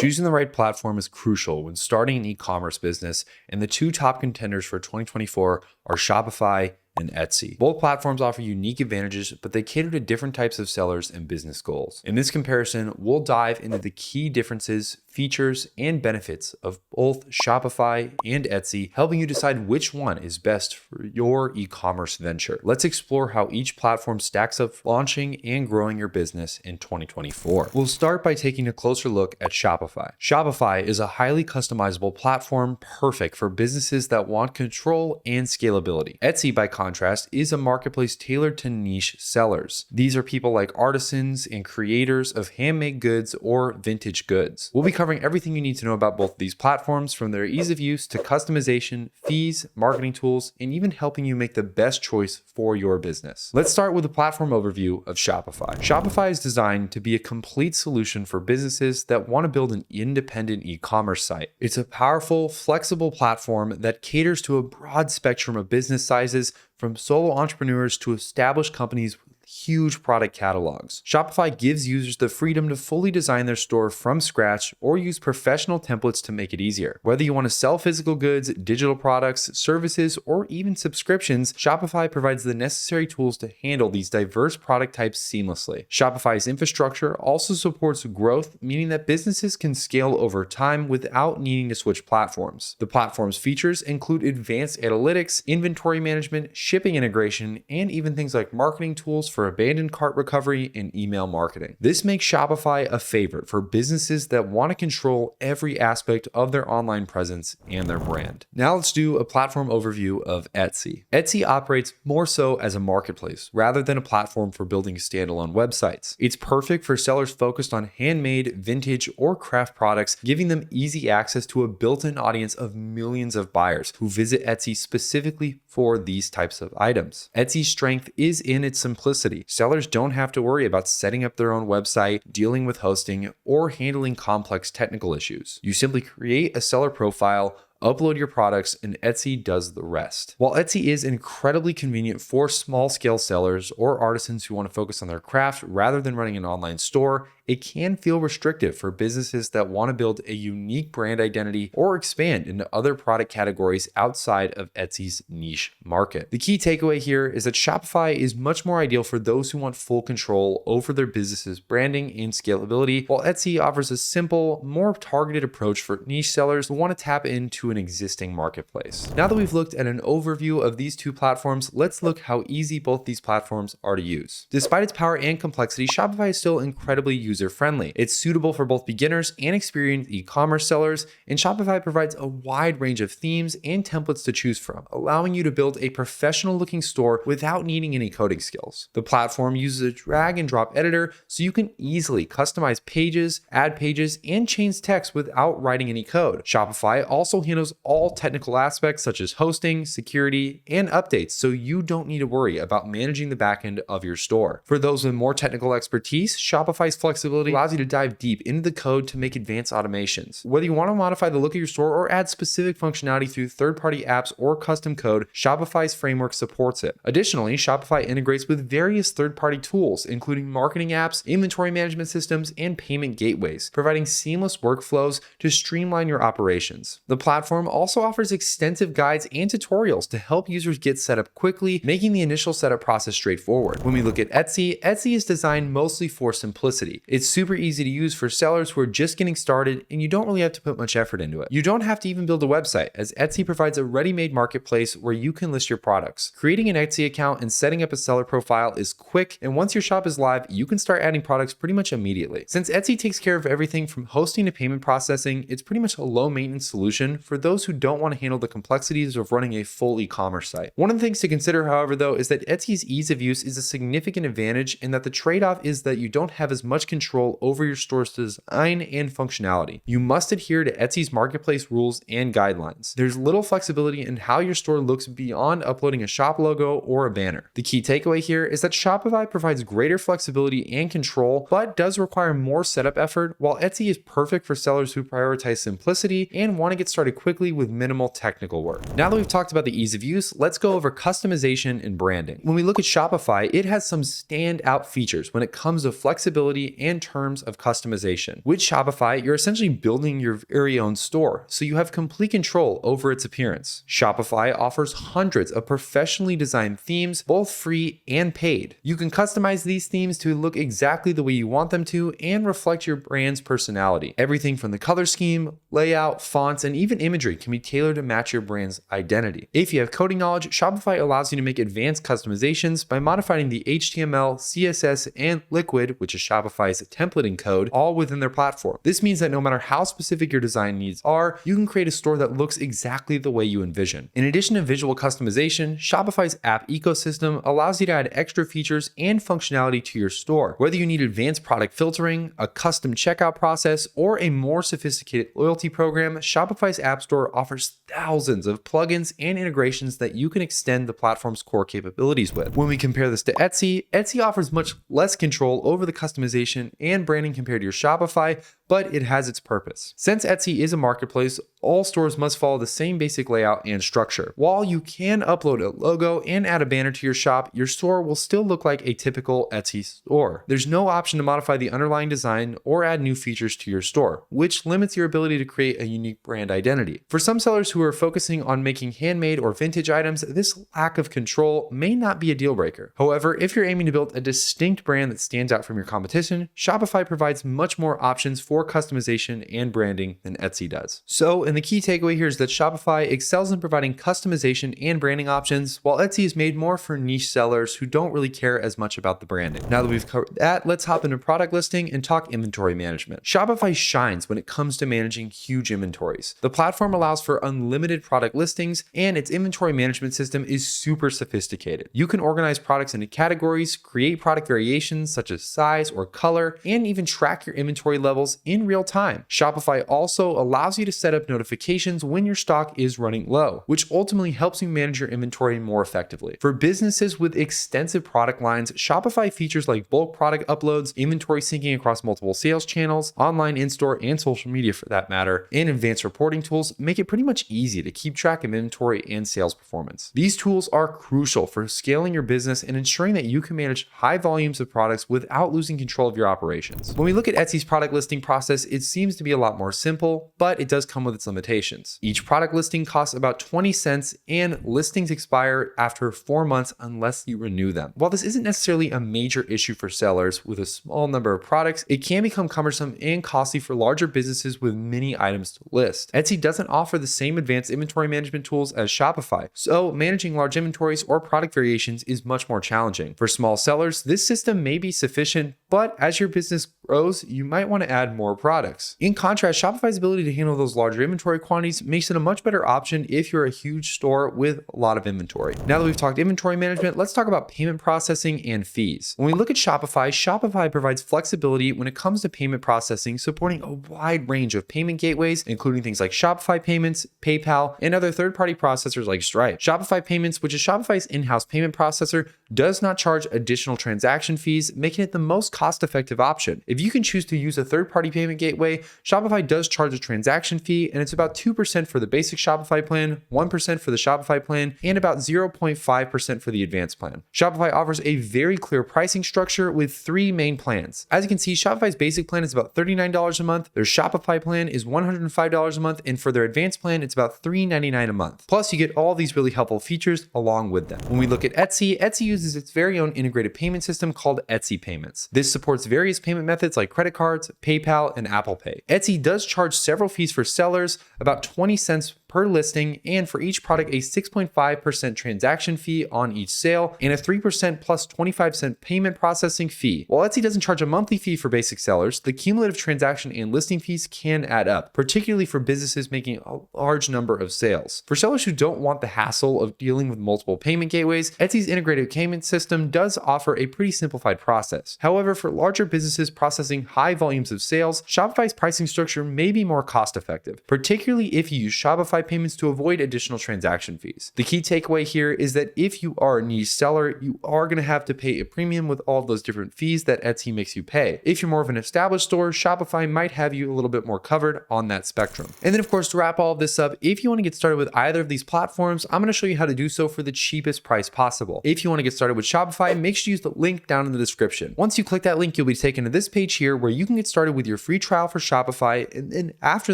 Choosing the right platform is crucial when starting an e-commerce business, and the two top contenders for 2024 are Shopify and Etsy. Both platforms offer unique advantages, but they cater to different types of sellers and business goals. In this comparison, we'll dive into the key differences, features, and benefits of both Shopify and Etsy, helping you decide which one is best for your e-commerce venture. Let's explore how each platform stacks up launching and growing your business in 2024. We'll start by taking a closer look at Shopify. Shopify is a highly customizable platform perfect for businesses that want control and scalability. Etsy, by contrast, is a marketplace tailored to niche sellers. These are people like artisans and creators of handmade goods or vintage goods. We'll be covering everything you need to know about both of these platforms, from their ease of use to customization, fees, marketing tools, and even helping you make the best choice for your business. Let's start with a platform overview of Shopify. Shopify is designed to be a complete solution for businesses that want to build an independent e-commerce site. It's a powerful, flexible platform that caters to a broad spectrum of business sizes, from solo entrepreneurs to established companies with huge product catalogs. Shopify gives users the freedom to fully design their store from scratch or use professional templates to make it easier. Whether you want to sell physical goods, digital products, services, or even subscriptions, Shopify provides the necessary tools to handle these diverse product types seamlessly. Shopify's infrastructure also supports growth, meaning that businesses can scale over time without needing to switch platforms. The platform's features include advanced analytics, inventory management, shipping integration, and even things like marketing tools for abandoned cart recovery and email marketing. This makes Shopify a favorite for businesses that want to control every aspect of their online presence and their brand. Now let's do a platform overview of Etsy. Etsy operates more so as a marketplace rather than a platform for building standalone websites. It's perfect for sellers focused on handmade, vintage, or craft products, giving them easy access to a built-in audience of millions of buyers who visit Etsy specifically for these types of items. Etsy's strength is in its simplicity. Sellers don't have to worry about setting up their own website, dealing with hosting, or handling complex technical issues. You simply create a seller profile, upload your products, and Etsy does the rest. While Etsy is incredibly convenient for small-scale sellers or artisans who want to focus on their craft rather than running an online store, it can feel restrictive for businesses that want to build a unique brand identity or expand into other product categories outside of Etsy's niche market. The key takeaway here is that Shopify is much more ideal for those who want full control over their business's branding and scalability, while Etsy offers a simple, more targeted approach for niche sellers who want to tap into an existing marketplace. Now that we've looked at an overview of these two platforms, let's look how easy both these platforms are to use. Despite its power and complexity, Shopify is still incredibly user-friendly. It's suitable for both beginners and experienced e-commerce sellers, and Shopify provides a wide range of themes and templates to choose from, allowing you to build a professional-looking store without needing any coding skills. The platform uses a drag-and-drop editor, so you can easily customize pages, add pages, and change text without writing any code. Shopify also handles all technical aspects such as hosting, security, and updates, so you don't need to worry about managing the backend of your store. For those with more technical expertise, Shopify's flexibility allows you to dive deep into the code to make advanced automations. Whether you want to modify the look of your store or add specific functionality through third-party apps or custom code, Shopify's framework supports it. Additionally, Shopify integrates with various third-party tools, including marketing apps, inventory management systems, and payment gateways, providing seamless workflows to streamline your operations. The platform also offers extensive guides and tutorials to help users get set up quickly, making the initial setup process straightforward. When we look at Etsy, Etsy is designed mostly for simplicity. It's super easy to use for sellers who are just getting started, and you don't really have to put much effort into it. You don't have to even build a website, as Etsy provides a ready-made marketplace where you can list your products. Creating an Etsy account and setting up a seller profile is quick, and once your shop is live, you can start adding products pretty much immediately. Since Etsy takes care of everything from hosting to payment processing, it's pretty much a low-maintenance solution for those who don't want to handle the complexities of running a full e-commerce site. One of the things to consider, however, though, is that Etsy's ease of use is a significant advantage, and that the trade-off is that you don't have as much control over your store's design and functionality. You must adhere to Etsy's marketplace rules and guidelines. There's little flexibility in how your store looks beyond uploading a shop logo or a banner. The key takeaway here is that Shopify provides greater flexibility and control, but does require more setup effort, while Etsy is perfect for sellers who prioritize simplicity and want to get started quickly with minimal technical work. Now that we've talked about the ease of use, let's go over customization and branding. When we look at Shopify, it has some standout features when it comes to flexibility and and terms of customization. With Shopify, you're essentially building your very own store, so you have complete control over its appearance. Shopify offers hundreds of professionally designed themes, both free and paid. You can customize these themes to look exactly the way you want them to and reflect your brand's personality. Everything from the color scheme, layout, fonts, and even imagery can be tailored to match your brand's identity. If you have coding knowledge, Shopify allows you to make advanced customizations by modifying the HTML, CSS, and Liquid, which is Shopify's templating code, all within their platform. This means that no matter how specific your design needs are, you can create a store that looks exactly the way you envision. In addition to visual customization, Shopify's app ecosystem allows you to add extra features and functionality to your store. Whether you need advanced product filtering, a custom checkout process, or a more sophisticated loyalty program, Shopify's App Store offers thousands of plugins and integrations that you can extend the platform's core capabilities with. When we compare this to Etsy, Etsy offers much less control over the customization and branding compared to your Shopify, but it has its purpose. Since Etsy is a marketplace, all stores must follow the same basic layout and structure. While you can upload a logo and add a banner to your shop, your store will still look like a typical Etsy store. There's no option to modify the underlying design or add new features to your store, which limits your ability to create a unique brand identity. For some sellers who are focusing on making handmade or vintage items, this lack of control may not be a deal breaker. However, if you're aiming to build a distinct brand that stands out from your competition, Shopify provides much more options for customization and branding than Etsy does. And the key takeaway here is that Shopify excels in providing customization and branding options, while Etsy is made more for niche sellers who don't really care as much about the branding. Now that we've covered that, let's hop into product listing and talk inventory management. Shopify shines when it comes to managing huge inventories. The platform allows for unlimited product listings, and its inventory management system is super sophisticated. You can organize products into categories, create product variations such as size or color, and even track your inventory levels in real time. Shopify also allows you to set up notifications when your stock is running low, which ultimately helps you manage your inventory more effectively. For businesses with extensive product lines, Shopify features like bulk product uploads, inventory syncing across multiple sales channels, online in-store and social media for that matter, and advanced reporting tools make it pretty much easy to keep track of inventory and sales performance. These tools are crucial for scaling your business and ensuring that you can manage high volumes of products without losing control of your operations. When we look at Etsy's product listing process, it seems to be a lot more simple, but it does come with its limitations. Each product listing costs about 20 cents and listings expire after 4 months unless you renew them. While this isn't necessarily a major issue for sellers with a small number of products, it can become cumbersome and costly for larger businesses with many items to list. Etsy doesn't offer the same advanced inventory management tools as Shopify, so managing large inventories or product variations is much more challenging. For small sellers, this system may be sufficient, but as your business grows, you might want to add more products. In contrast, Shopify's ability to handle those larger inventory quantities makes it a much better option if you're a huge store with a lot of inventory. Now that we've talked inventory management, let's talk about payment processing and fees. When we look at Shopify, Shopify provides flexibility when it comes to payment processing, supporting a wide range of payment gateways, including things like Shopify Payments, PayPal, and other third-party processors like Stripe. Shopify Payments, which is Shopify's in-house payment processor, does not charge additional transaction fees, making it the most cost-effective option. If you can choose to use a third-party payment gateway, Shopify does charge a transaction fee, and it's about 2% for the basic Shopify plan, 1% for the Shopify plan, and about 0.5% for the advanced plan. Shopify offers a very clear pricing structure with 3 main plans. As you can see, Shopify's basic plan is about $39 a month, their Shopify plan is $105 a month, and for their advanced plan, it's about $399 a month. Plus, you get all these really helpful features along with them. When we look at Etsy, Etsy uses its very own integrated payment system called Etsy Payments. This supports various payment methods like credit cards, PayPal, and Apple Pay. Etsy does charge several fees for sellers, about 20 cents per listing, and for each product a 6.5% transaction fee on each sale and a 3% plus 25-cent payment processing fee. While Etsy doesn't charge a monthly fee for basic sellers, the cumulative transaction and listing fees can add up, particularly for businesses making a large number of sales. For sellers who don't want the hassle of dealing with multiple payment gateways, Etsy's integrated payment system does offer a pretty simplified process. However, for larger businesses processing high volumes of sales, Shopify's pricing structure may be more cost-effective, particularly if you use Shopify Shopify payments to avoid additional transaction fees. The key takeaway here is that if you are a niche seller, you are going to have to pay a premium with all those different fees that Etsy makes you pay. If you're more of an established store, Shopify might have you a little bit more covered on that spectrum. And then of course, to wrap all of this up, if you want to get started with either of these platforms, I'm going to show you how to do so for the cheapest price possible. If you want to get started with Shopify, make sure you use the link down in the description. Once you click that link, you'll be taken to this page here where you can get started with your free trial for Shopify. And then after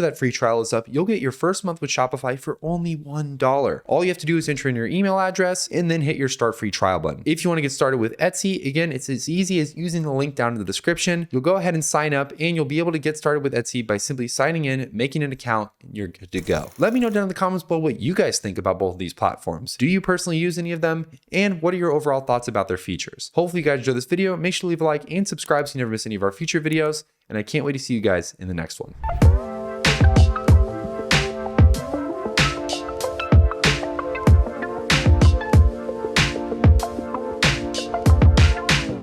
that free trial is up, you'll get your first month with Shopify for only $1. All you have to do is enter in your email address and then hit your start free trial button. If you want to get started with Etsy, again, it's as easy as using the link down in the description. You'll go ahead and sign up and you'll be able to get started with Etsy by simply signing in, making an account, and you're good to go. Let me know down in the comments below what you guys think about both of these platforms. Do you personally use any of them? And what are your overall thoughts about their features? Hopefully you guys enjoyed this video. Make sure to leave a like and subscribe so you never miss any of our future videos. And I can't wait to see you guys in the next one.